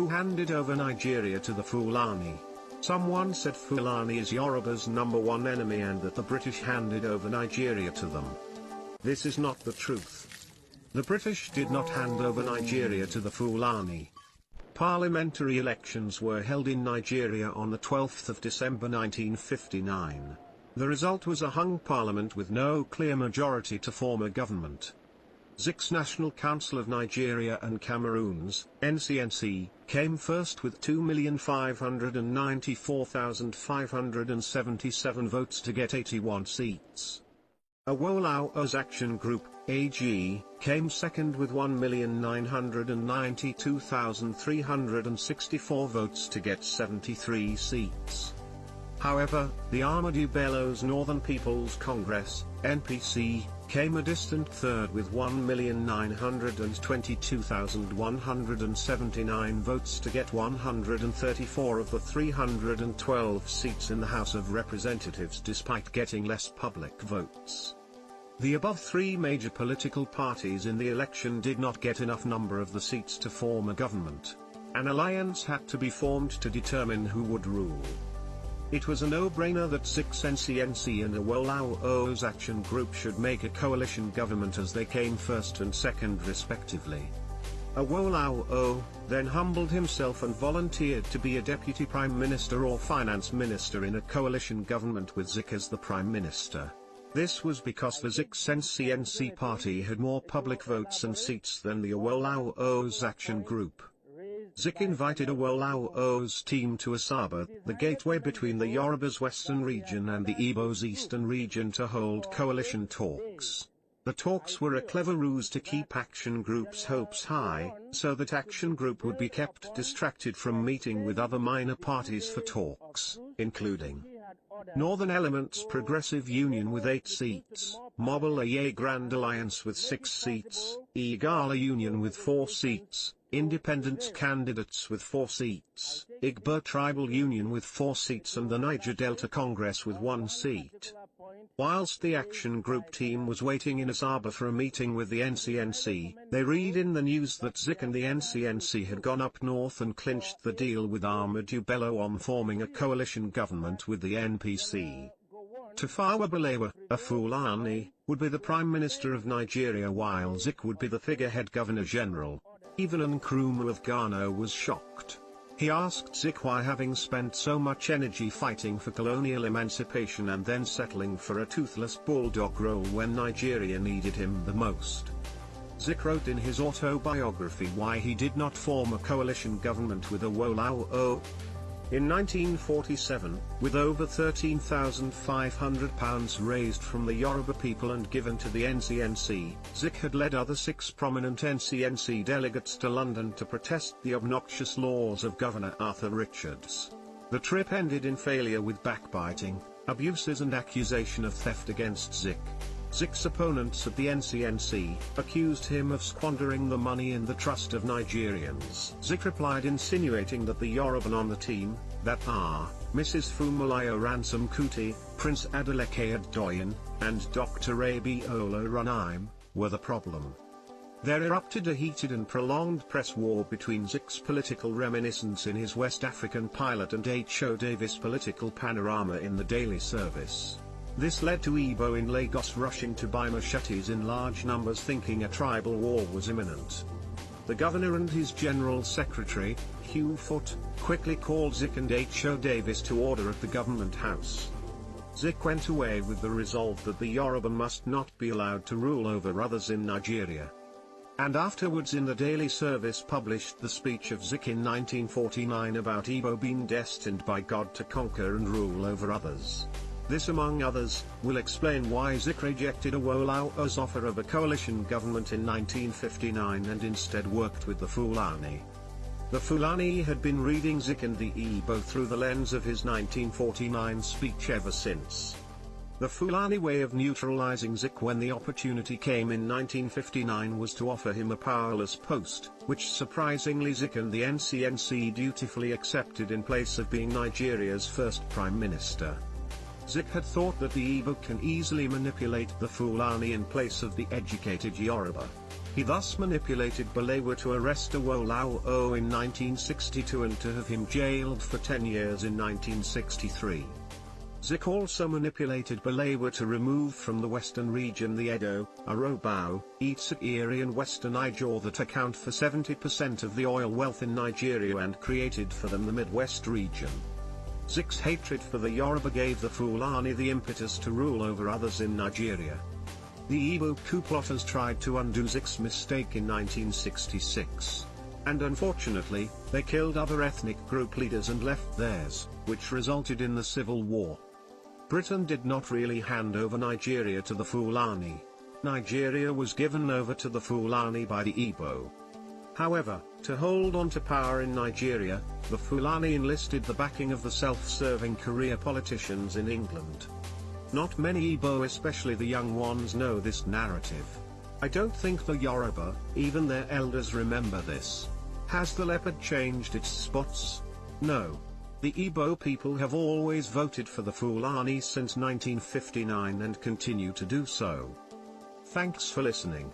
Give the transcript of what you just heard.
Who handed over Nigeria to the Fulani? Someone said Fulani is Yoruba's #1 enemy and that the British handed over Nigeria to them. This is not the truth. The British did not hand over Nigeria to the Fulani. Parliamentary elections were held in Nigeria on the 12th of December 1959. The result was a hung parliament with no clear majority to form a government. Zik's National Council of Nigeria and Cameroons, NCNC, came first with 2,594,577 votes to get 81 seats. Awolaw's Action Group, AG, came second with 1,992,364 votes to get 73 seats. However, the Ahmadu Bello's Northern People's Congress, NPC, came a distant third with 1,922,179 votes to get 134 of the 312 seats in the House of Representatives despite getting less public votes. The above three major political parties in the election did not get enough number of the seats to form a government. An alliance had to be formed to determine who would rule. It was a no-brainer that Zik's NCNC and Awolaw's Action Group should make a coalition government as they came first and second respectively. Awolowo then humbled himself and volunteered to be a deputy prime minister or finance minister in a coalition government with Zik as the prime minister. This was because the Zik's NCNC party had more public votes and seats than the Awolaw's Action Group. Zik invited Awolaw's team to Asaba, the gateway between the Yoruba's western region and the Igbo's eastern region, to hold coalition talks. The talks were a clever ruse to keep Action Group's hopes high, so that Action Group would be kept distracted from meeting with other minor parties for talks, including Northern Elements Progressive Union with 8 seats, Mobile Aye Grand Alliance with 6 seats, Igala Union with 4 seats, Independent Candidates with 4 seats, Igbo Tribal Union with 4 seats and the Niger Delta Congress with 1 seat. Whilst the Action Group team was waiting in Asaba for a meeting with the NCNC, they read in the news that Zik and the NCNC had gone up north and clinched the deal with Ahmadu Bello on forming a coalition government with the NPC. Tafawa Balewa, a Fulani, would be the Prime Minister of Nigeria while Zik would be the figurehead Governor-General. Even Nkrumah of Ghana was shocked. He asked Zik why, having spent so much energy fighting for colonial emancipation and then settling for a toothless bulldog role when Nigeria needed him the most. Zik wrote in his autobiography why he did not form a coalition government with Awolowo. In 1947, with over £13,500 raised from the Yoruba people and given to the NCNC, Zik had led other 6 prominent NCNC delegates to London to protest the obnoxious laws of Governor Arthur Richards. The trip ended in failure with backbiting, abuses and accusation of theft against Zik. Zik's opponents at the NCNC accused him of squandering the money in the trust of Nigerians. Zik replied insinuating that the Yoruban on the team, that are, Mrs. Funmilayo Ransom Kuti, Prince Adeleke Adedoyin, and Dr. Abiola Runaim, were the problem. There erupted a heated and prolonged press war between Zik's political reminiscence in his West African pilot and H.O. Davis' political panorama in the daily service. This led to Igbo in Lagos rushing to buy machetes in large numbers, thinking a tribal war was imminent. The governor and his general secretary, Hugh Foote, quickly called Zik and H.O. Davis to order at the government house. Zik went away with the resolve that the Yoruba must not be allowed to rule over others in Nigeria. And afterwards in the daily service published the speech of Zik in 1949 about Igbo being destined by God to conquer and rule over others. This, among others, will explain why Zik rejected Awolowo's offer of a coalition government in 1959 and instead worked with the Fulani. The Fulani had been reading Zik and the Igbo through the lens of his 1949 speech ever since. The Fulani way of neutralizing Zik when the opportunity came in 1959 was to offer him a powerless post, which surprisingly Zik and the NCNC dutifully accepted in place of being Nigeria's first prime minister. Zik had thought that the Igbo can easily manipulate the Fulani in place of the educated Yoruba. He thus manipulated Balewa to arrest Awolowo in 1962 and to have him jailed for 10 years in 1963. Zik also manipulated Balewa to remove from the western region the Edo, Urhobo, Itsekiri and Western Ijaw that account for 70% of the oil wealth in Nigeria and created for them the Midwest region. Zik's hatred for the Yoruba gave the Fulani the impetus to rule over others in Nigeria. The Igbo coup plotters tried to undo Zik's mistake in 1966. And unfortunately, they killed other ethnic group leaders and left theirs, which resulted in the Civil War. Britain did not really hand over Nigeria to the Fulani. Nigeria was given over to the Fulani by the Igbo. However, to hold on to power in Nigeria, the Fulani enlisted the backing of the self-serving career politicians in England. Not many Igbo, especially the young ones, know this narrative. I don't think the Yoruba, even their elders, remember this. Has the leopard changed its spots? No. The Igbo people have always voted for the Fulani since 1959 and continue to do so. Thanks for listening.